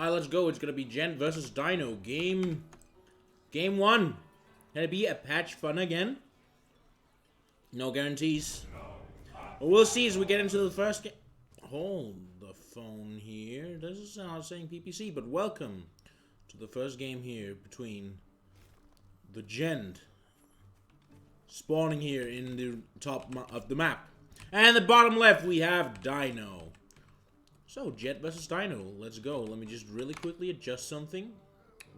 Alright, let's go. It's gonna be Gent versus Dino. Game 1. Can it be a patch fun again? No guarantees. But we'll see as we get into the first game. Hold the phone here. This is not saying PPC, but welcome to the first game here between the Gent spawning here in the top of the map. And the bottom left, we have Dino. So, Jet versus Dino. Let's go. Let me just really quickly adjust something.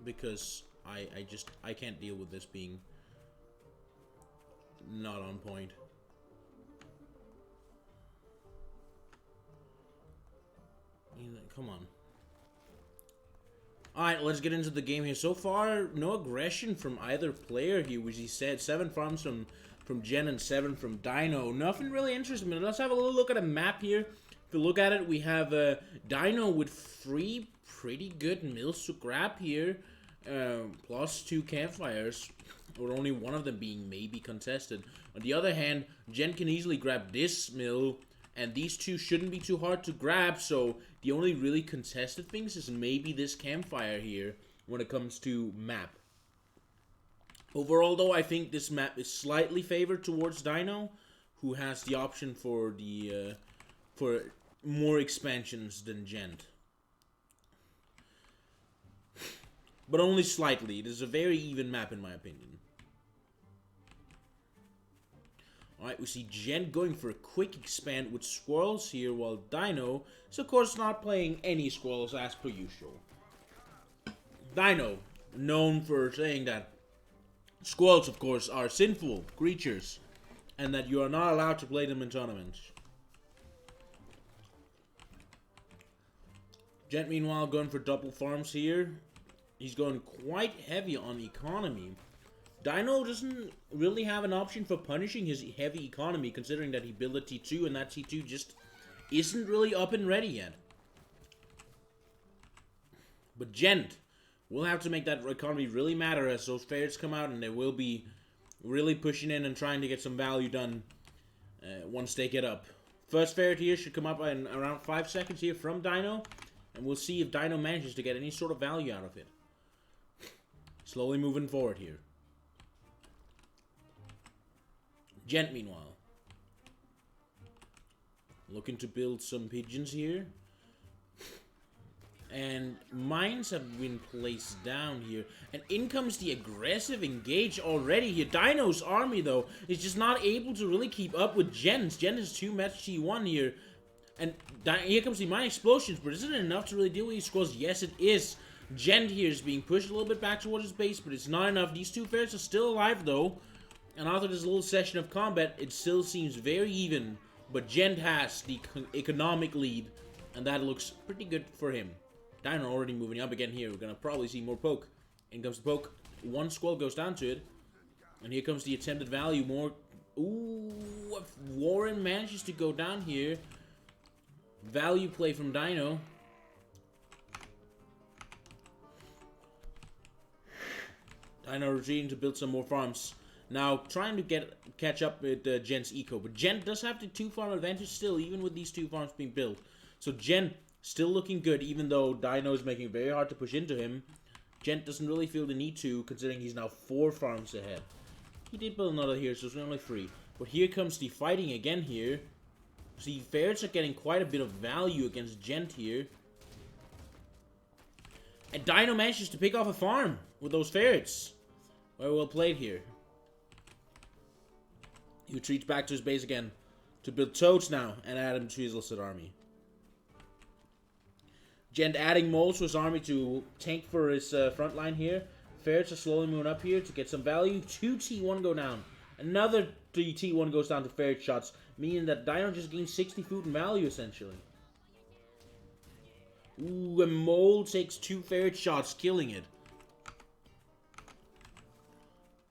Because I can't deal with this being not on point. Come on. Alright, let's get into the game here. So far, no aggression from either player here, which he said. 7 farms from Jen and 7 from Dino. Nothing really interesting, but let's have a little look at a map here. If you look at it, we have Dino with 3 pretty good mills to grab here. Plus 2 campfires, or only one of them being maybe contested. On the other hand, Jen can easily grab this mill, and these 2 shouldn't be too hard to grab, so the only really contested things is maybe this campfire here when it comes to map. Overall, though, I think this map is slightly favored towards Dino, who has the option for the for more expansions than Gent. But only slightly. It is a very even map in my opinion. Alright, we see Gent going for a quick expand with squirrels here, while Dino is of course not playing any squirrels as per usual. Dino, known for saying that squirrels of course are sinful creatures, and that you are not allowed to play them in tournaments. Gent meanwhile going for double farms here. He's going quite heavy on economy. Dino doesn't really have an option for punishing his heavy economy, considering that he built a T2 and that T2 just isn't really up and ready yet. But Gent will have to make that economy really matter as those ferrets come out, and they will be really pushing in and trying to get some value done once they get up. First ferret here should come up in around 5 seconds here from Dino, and we'll see if Dino manages to get any sort of value out of it. Slowly moving forward here. Gent, meanwhile, looking to build some pigeons here. And mines have been placed down here. And in comes the aggressive engage already here. Dino's army, though, is just not able to really keep up with Gent's. Gent is 2 match T1 here. And here comes the mine explosions, but isn't it enough to really deal with these squirrels? Yes, it is. Gent here is being pushed a little bit back towards his base, but it's not enough. These 2 ferrets are still alive, though. And after this little session of combat, it still seems very even. But Gent has the economic lead, and that looks pretty good for him. Dino already moving up again here. We're going to probably see more poke. In comes the poke. 1 squirrel goes down to it. And here comes the attempted value. More. Ooh, if Warren manages to go down here. Value play from Dino. Dino retreating to build some more farms. Now, trying to catch up with Gent's eco. But Gent does have the 2 farm advantage still, even with these 2 farms being built. So Gent still looking good, even though Dino is making it very hard to push into him. Gent doesn't really feel the need to, considering he's now 4 farms ahead. He did build another here, so it's only 3. But here comes the fighting again here. See, ferrets are getting quite a bit of value against Gent here. And Dino manages to pick off a farm with those ferrets. Very well played here. He retreats back to his base again to build toads now and add him to his listed army. Gent adding moles to his army to tank for his front line here. Ferrets are slowly moving up here to get some value. 2 T1 go down. Another 3 T1 goes down to ferret shots, meaning that Dino just gained 60 food and value essentially. Ooh, a mole takes 2 ferret shots, killing it.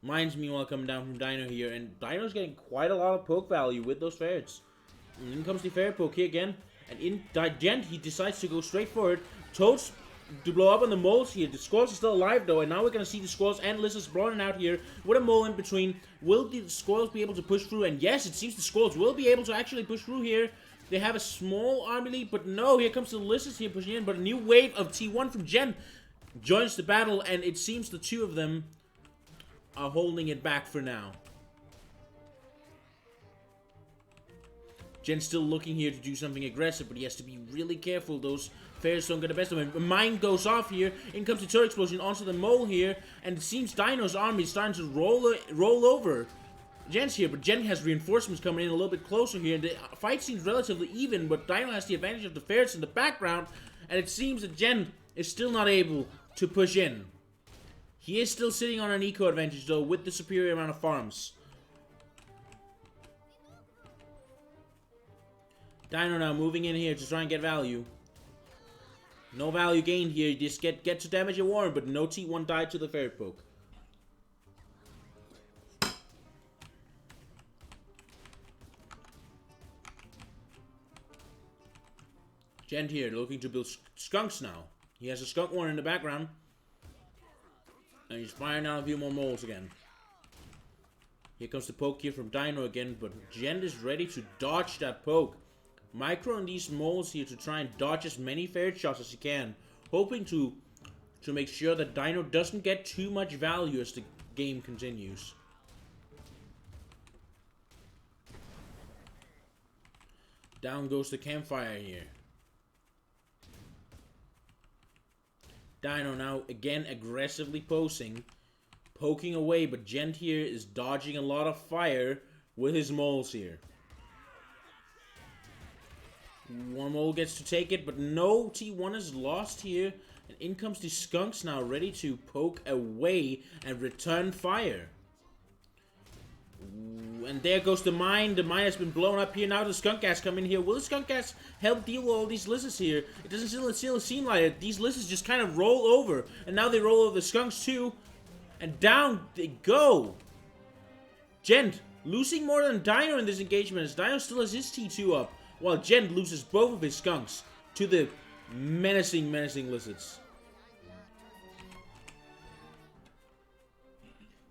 Mines, meanwhile, coming down from Dino here, and Dino's getting quite a lot of poke value with those ferrets. And in comes the ferret poke here again, and in Gent, he decides to go straight for it. Toads to blow up on the moles here. The squirrels are still alive, though, and now we're going to see the squirrels and lizards spawning out here with a mole in between. Will the squirrels be able to push through? And yes, it seems the squirrels will be able to actually push through here. They have a small army lead, but no, here comes the lizards here pushing in. But a new wave of T1 from Jen joins the battle, and it seems the two of them are holding it back for now. Jen's still looking here to do something aggressive, but he has to be really careful. Those Ferrets don't get the best of him. A mine goes off here. In comes the turret explosion onto the mole here. And it seems Dino's army is starting to roll over Jen's here. But Jen has reinforcements coming in a little bit closer here. And the fight seems relatively even, but Dino has the advantage of the Ferrets in the background. And it seems that Jen is still not able to push in. He is still sitting on an eco advantage, though, with the superior amount of farms. Dino now moving in here to try and get value. No value gained here. You just get to damage a Warren, but no T1 died to the Ferret poke. Gent here looking to build skunks now. He has a skunk Warren in the background. And he's firing out a few more moles again. Here comes the poke here from Dino again, but Gent is ready to dodge that poke. Micro and these moles here to try and dodge as many ferret shots as he can, hoping to make sure that Dino doesn't get too much value as the game continues. Down goes the campfire here. Dino now again aggressively poking away, but Gent here is dodging a lot of fire with his moles here. One mole gets to take it, but no T1 is lost here. And in comes the skunks now, ready to poke away and return fire. And there goes the mine. The mine has been blown up here. Now the skunk gas come in here. Will the skunk gas help deal with all these lizards here? It doesn't still seem like it. These lizards just kind of roll over. And now they roll over the skunks too. And down they go. Gent losing more than Dino in this engagement, as Dino still has his T2 up, while Gent loses both of his skunks to the menacing lizards.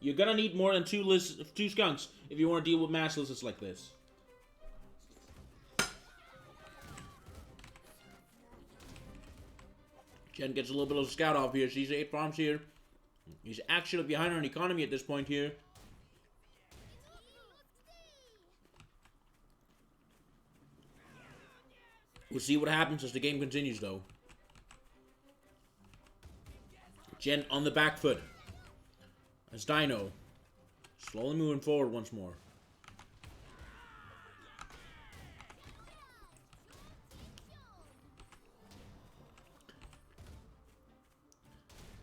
You're gonna need more than two skunks if you want to deal with mass lizards like this. Jen gets a little bit of a scout off here. She's 8 farms here. He's actually behind on economy at this point here. We'll see what happens as the game continues, though. Jen on the back foot. As Dino slowly moving forward once more.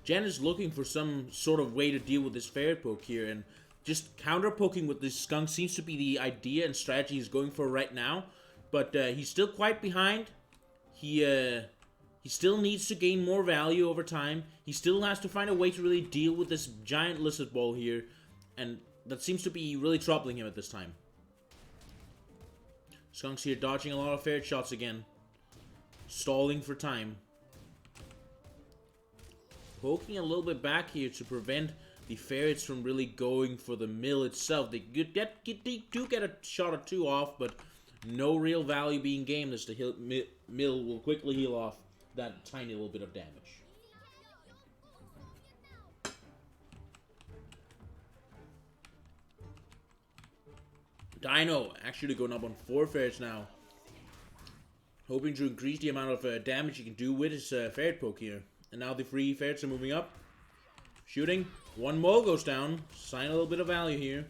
Jen is looking for some sort of way to deal with this ferret poke here, and just counter poking with this skunk seems to be the idea and strategy he's going for right now. But he's still quite behind. He still needs to gain more value over time. He still has to find a way to really deal with this giant lizard ball here. And that seems to be really troubling him at this time. Skunk's here dodging a lot of ferret shots again. Stalling for time. Poking a little bit back here to prevent the ferrets from really going for the mill itself. They do get a shot or two off, but no real value being gained as the mill will quickly heal off that tiny little bit of damage. Dino actually going up on 4 ferrets now. Hoping to increase the amount of damage he can do with his ferret poke here. And now the 3 ferrets are moving up. Shooting. 1 mole goes down. Sign a little bit of value here.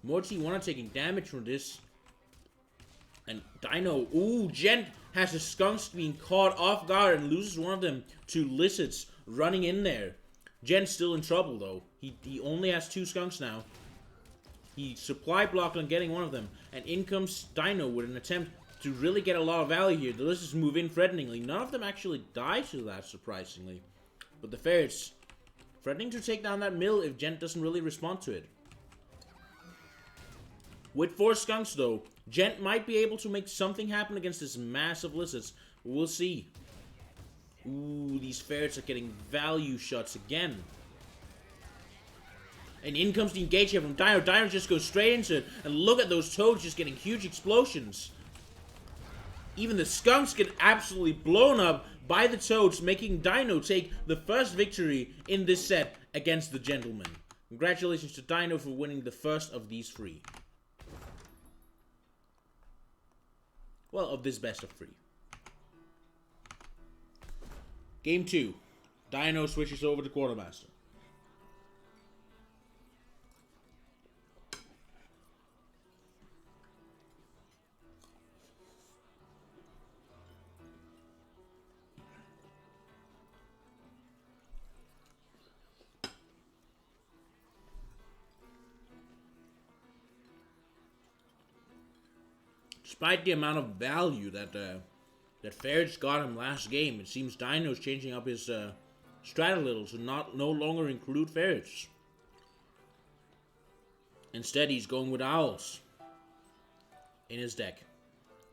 More T1 are taking damage from this. And Dino, ooh, Gent has the skunks being caught off guard and loses one of them to lizards running in there. Gent's still in trouble though. He only has 2 skunks now. He supply blocked on getting one of them. And in comes Dino with an attempt to really get a lot of value here. The lizards move in threateningly. None of them actually die to that, surprisingly. But the ferrets threatening to take down that mill if Gent doesn't really respond to it. With 4 skunks, though, Gent might be able to make something happen against this massive lizards. We'll see. Ooh, these ferrets are getting value shots again. And in comes the engage here from Dino. Dino just goes straight into it. And look at those toads just getting huge explosions. Even the skunks get absolutely blown up by the toads, making Dino take the first victory in this set against the gentleman. Congratulations to Dino for winning the first of these 3. Well, of this best of 3. Game 2. Dino switches over to Quartermaster. Despite the amount of value that that Ferrets got him last game, it seems Dino's changing up his strat a little to no longer include Ferrets. Instead, he's going with Owls in his deck.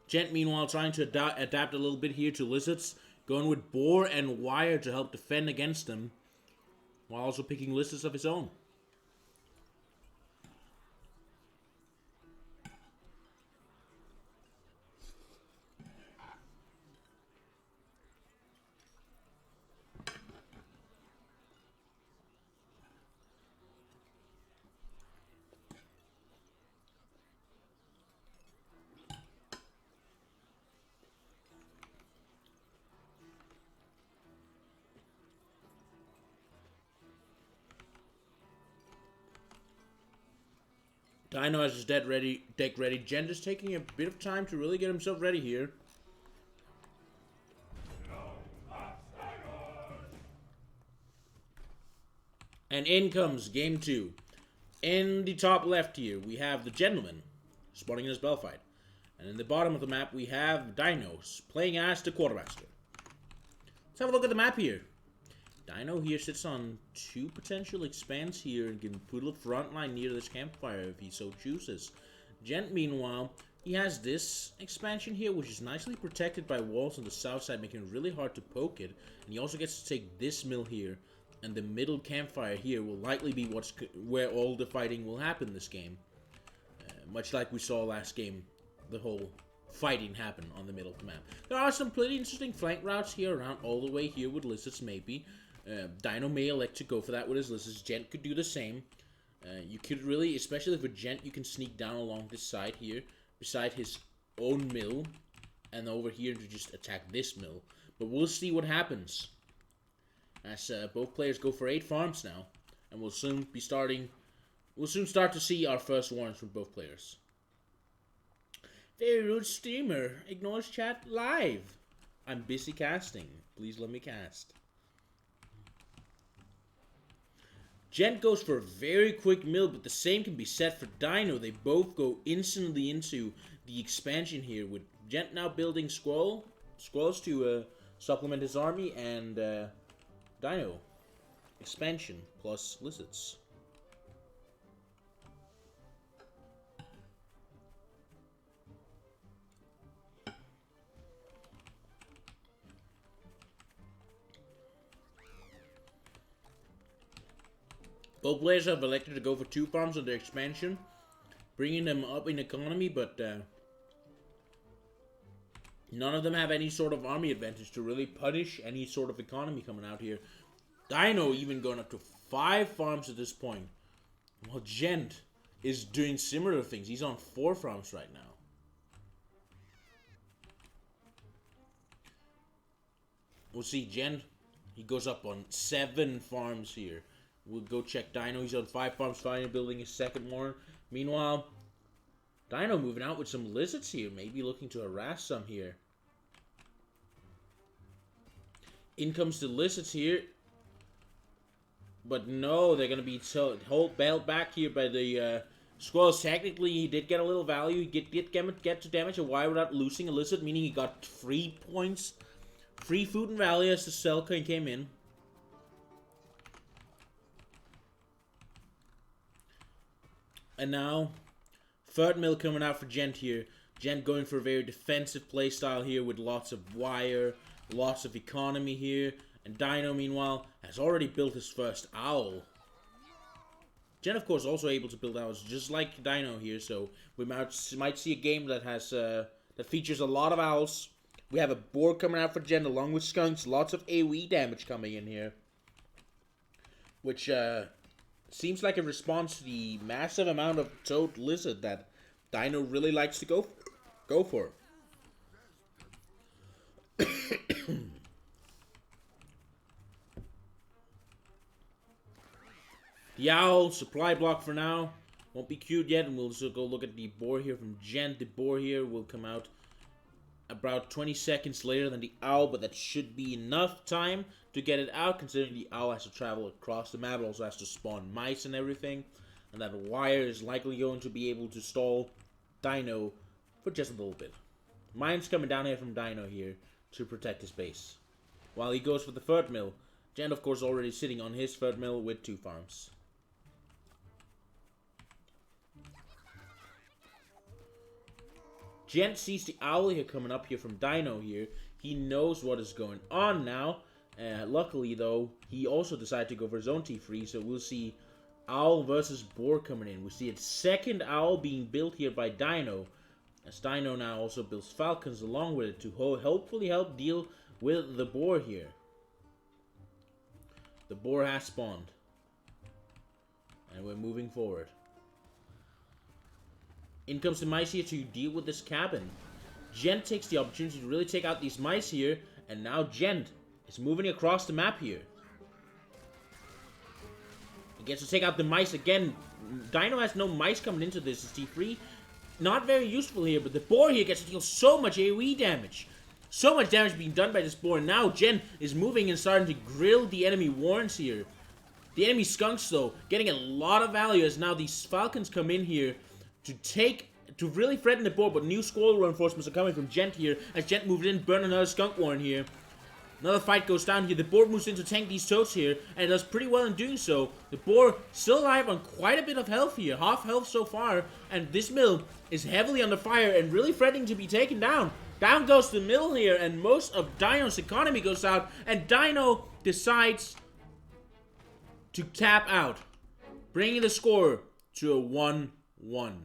Gent, meanwhile, trying to adapt a little bit here to Lizards, going with Boar and Wire to help defend against them, while also picking Lizards of his own. Dino has his deck ready. Gent is taking a bit of time to really get himself ready here. And in comes game 2. In the top left here, we have the gentleman spawning in his Belfight. And in the bottom of the map, we have Dinos playing as the Quartermaster. Let's have a look at the map here. Dino here sits on 2 potential expands here and can put a front line near this campfire if he so chooses. Gent, meanwhile, he has this expansion here, which is nicely protected by walls on the south side, making it really hard to poke it. And he also gets to take this mill here, and the middle campfire here will likely be where all the fighting will happen this game. Much like we saw last game, the whole fighting happen on the middle of the map. There are some pretty interesting flank routes here around all the way here with Lizards maybe. Dino may elect to go for that with his Lizards. Gent could do the same. You could really, especially for Gent, you can sneak down along this side here, beside his own mill, and over here to just attack this mill. But we'll see what happens, as both players go for 8 farms now, and we'll soon start to see our first warrants from both players. Very rude streamer ignores chat live. I'm busy casting. Please let me cast. Gent goes for a very quick mill, but the same can be said for Dino. They both go instantly into the expansion here, with Gent now building squirrels to supplement his army, and Dino expansion plus Lizards. Both players have elected to go for 2 farms on their expansion, bringing them up in economy, but none of them have any sort of army advantage to really punish any sort of economy coming out here. Dino even going up to 5 farms at this point, while Gent is doing similar things. He's on 4 farms right now. We'll see Gent, he goes up on 7 farms here. We'll go check Dino. He's on 5 farms, finally building his second one. Meanwhile, Dino moving out with some Lizards here, maybe looking to harass some here. In comes the Lizards here. But no, they're going to be held back here by the Squirrels. Technically, he did get a little value. He did get to damage a Wire without losing a Lizard, meaning he got 3 points. Free food and value as the sell coin came in. And now, third mill coming out for Gent here. Gent going for a very defensive playstyle here with lots of Wire, lots of economy here. And Dino, meanwhile, has already built his first Owl. Gen, of course, also able to build owls, just like Dino here. So we might see a game that has that features a lot of owls. We have a boar coming out for Gen along with skunks. Lots of AoE damage coming in here, which seems like a response to the massive amount of toad lizard that Dino really likes to go for. The owl, supply block for now. Won't be queued yet, and we'll just go look at the boar here from Gent. The boar here will come out about 20 seconds later than the owl, but that should be enough time to get it out, considering the owl has to travel across the map. It also has to spawn mice and everything, and that wire is likely going to be able to stall Dino for just a little bit. Mine's coming down here from Dino here to protect his base, while he goes for the third mill. Gent, of course, already sitting on his third mill with 2 farms. Gent sees the owl here coming up here from Dino here. He knows what is going on now. Luckily, though, he also decided to go for his own T3, so we'll see owl versus boar coming in. We see a second owl being built here by Dino, as Dino now also builds falcons along with it to hopefully help deal with the boar here. The boar has spawned, and we're moving forward. In comes the mice here to deal with this cabin. Gent takes the opportunity to really take out these mice here, and now Gent is moving across the map here. He gets to take out the mice again. Dino has no mice coming into this. It's T3. Not very useful here, but the boar here gets to deal so much AoE damage. So much damage being done by this boar. And now Gent is moving and starting to grill the enemy warrens here. The enemy skunks, though, getting a lot of value as now these falcons come in here to really threaten the board, but new squall reinforcements are coming from Gent here, as Gent moved in, burn another skunk warren here. Another fight goes down here. The board moves in to tank these toads here, and it does pretty well in doing so. The boar still alive on quite a bit of health here, half health so far, and this mill is heavily under fire and really threatening to be taken down. Down goes the mill here, and most of Dino's economy goes out, and Dino decides to tap out, bringing the score to a 1-1.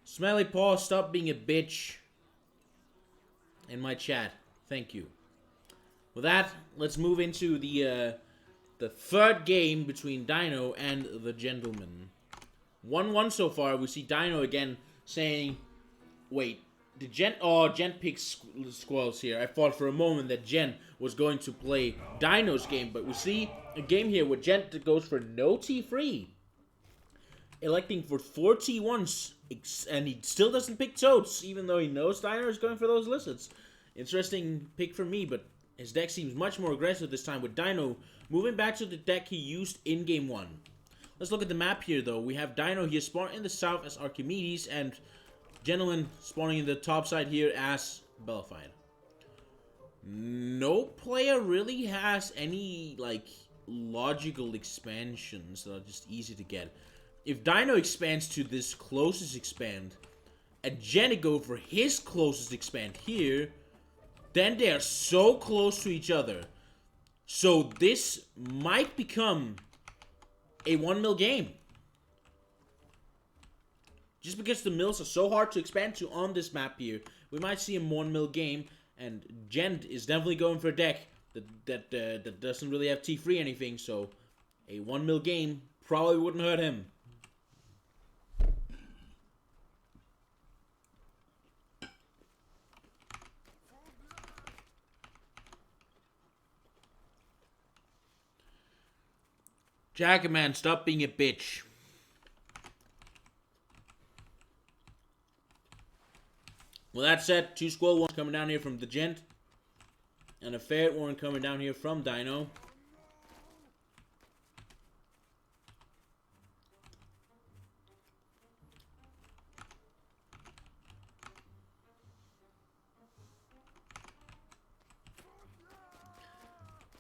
Smelly Paw, stop being a bitch in my chat. Thank you. With that, let's move into the third game between Dino and the gentleman. 1-1 so far. We see Dino again saying, wait, did Gent... Oh, Gent picks squirrels here. I thought for a moment that Gent was going to play Dino's game, but we see a game here where Gent goes for no T3. Electing for 4 T1s, and he still doesn't pick toads, even though he knows Dino is going for those lizards. Interesting pick for me, but his deck seems much more aggressive this time, with Dino moving back to the deck he used in Game 1. Let's look at the map here, though. We have Dino here spawning in the south as Archimedes, and Gentleman spawning in the top side here as Bellified. No player really has any, like, logical expansions that are just easy to get. If Dino expands to this closest expand, and Jenny go for his closest expand here, then they are so close to each other. So this might become a 1-mill game. Just because the mills are so hard to expand to on this map here, we might see a 1-mill game, and Gent is definitely going for a deck that doesn't really have T3 anything, so a 1-mill game probably wouldn't hurt him. Jackaman, stop being a bitch. Well, that said, 2 squirrel ones coming down here from the Gent, and a ferret one coming down here from Dino.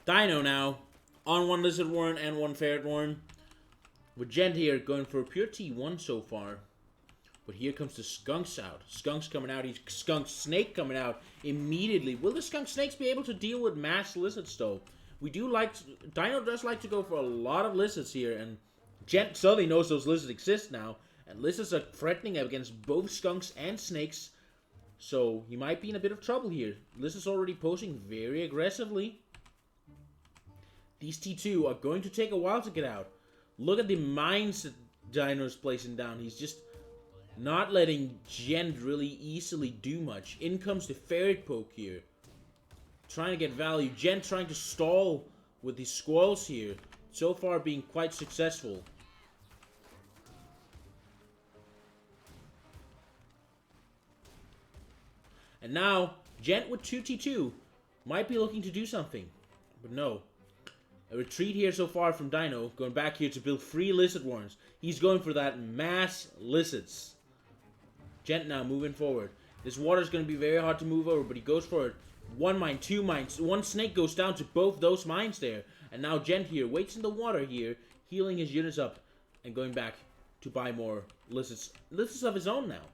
Dino now on 1 lizard warren and 1 ferret warren. With Gent here going for a pure T1 so far. But here comes the Skunks out. Skunks coming out. He's Skunk Snake coming out immediately. Will the Skunk Snakes be able to deal with mass lizards though? We do like... Dino does like to go for a lot of lizards here. And Gent suddenly knows those lizards exist now. And lizards are threatening against both Skunks and Snakes. So he might be in a bit of trouble here. Lizards already posing very aggressively. These T2 are going to take a while to get out. Look at the mines that Dino's placing down. He's just not letting Gent really easily do much. In comes the Ferret Poke here. Trying to get value. Gent trying to stall with the squirrels here. So far being quite successful. And now, Gent with 2T2 might be looking to do something. But no. A retreat here so far from Dino. Going back here to build 3 lizard warrens. He's going for that mass lizards. Gent now moving forward. This water is going to be very hard to move over, but he goes for it. 1 mine, 2 mines. 1 snake goes down to both those mines there. And now Gent here waits in the water here, healing his units up and going back to buy more lizards. Lizards of his own now.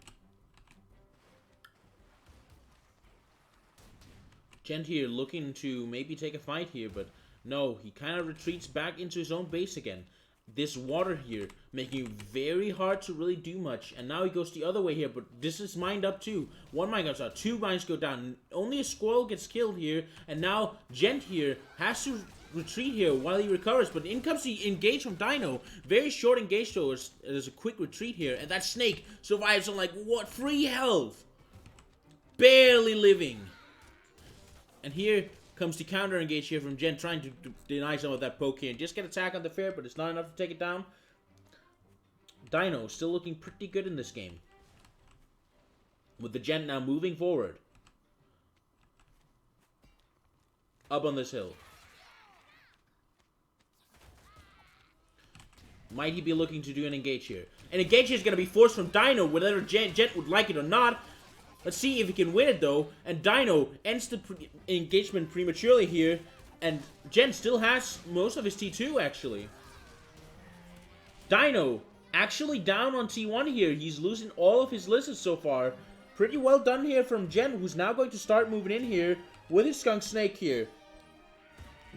Gent here looking to maybe take a fight here, but no, he kind of retreats back into his own base again. This water here making it very hard to really do much. And now he goes the other way here, but this is mined up too. 1 mine goes out, 2 mines go down. Only a squirrel gets killed here. And now Gent here has to retreat here while he recovers. But in comes the engage from Dino. Very short engage though. There's a quick retreat here. And that snake survives on like, what, 3 health. Barely living. And here comes the counter engage here from Gent, trying to deny some of that poke here. And just get attack on the Ferret, but it's not enough to take it down. Dino still looking pretty good in this game. With the Gent now moving forward. Up on this hill. Might he be looking to do an engage here? An engage here is going to be forced from Dino, whether Gent would like it or not. Let's see if he can win it though. And Dino ends the engagement prematurely here. And Gent still has most of his T2 actually. Dino actually down on T1 here. He's losing all of his lizards so far. Pretty well done here from Gent, who's now going to start moving in here with his Skunk Snake here.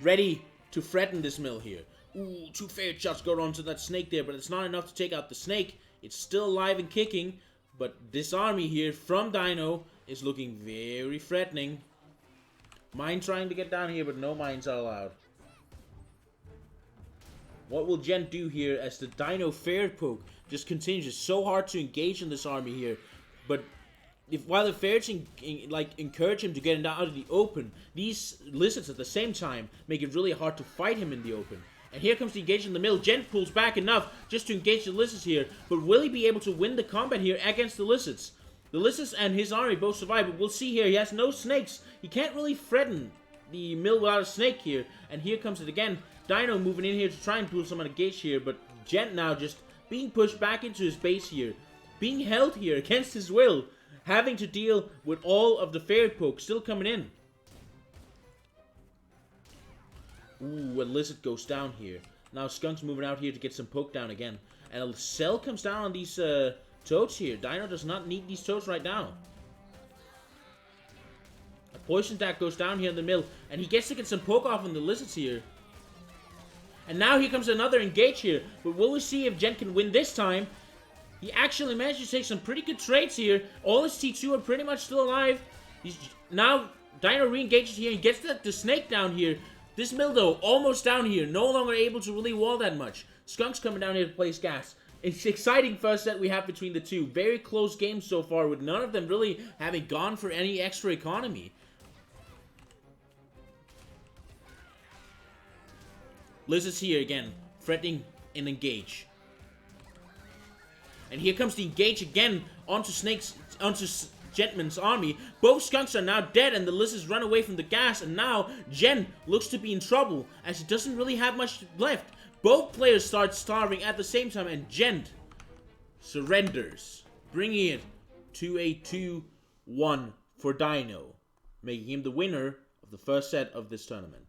Ready to threaten this mill here. Ooh, 2 Ferret shots go onto that snake there, but it's not enough to take out the snake. It's still alive and kicking. But this army here from Dino is looking very threatening. Mine trying to get down here, but no mines are allowed. What will Gent do here as the Dino Ferret Poke just continues? It's so hard to engage in this army here. But while the Ferrets encourage him to get out of the open, these lizards at the same time make it really hard to fight him in the open. And here comes the engage in the middle. Gent pulls back enough just to engage the lizards here. But will he be able to win the combat here against the lizards? The lizards and his army both survive, but we'll see here. He has no snakes. He can't really threaten the mill without a snake here. And here comes it again. Dino moving in here to try and pull some engage here. But Gent now just being pushed back into his base here. Being held here against his will. Having to deal with all of the Ferret Poke still coming in. Ooh, a lizard goes down here. Now Skunk's moving out here to get some poke down again. And a cell comes down on these toads here. Dino does not need these toads right now. A poison attack goes down here in the middle. And he gets to get some poke off on the lizards here. And now here comes another engage here. But will we see if Gent can win this time? He actually managed to take some pretty good trades here. All his T2 are pretty much still alive. Now Dino re-engages here. He gets the snake down here. This mill, though, almost down here. No longer able to really wall that much. Skunk's coming down here to place gas. It's exciting first set we have between the two. Very close games so far, with none of them really having gone for any extra economy. Lizard's here again, threatening an engage. And here comes the engage again onto Gentman's army. Both Skunks are now dead and the lizards run away from the gas, and now Gent looks to be in trouble as he doesn't really have much left. Both players start starving at the same time and Gent surrenders, bringing it to a 2-1 for Dino, making him the winner of the first set of this tournament.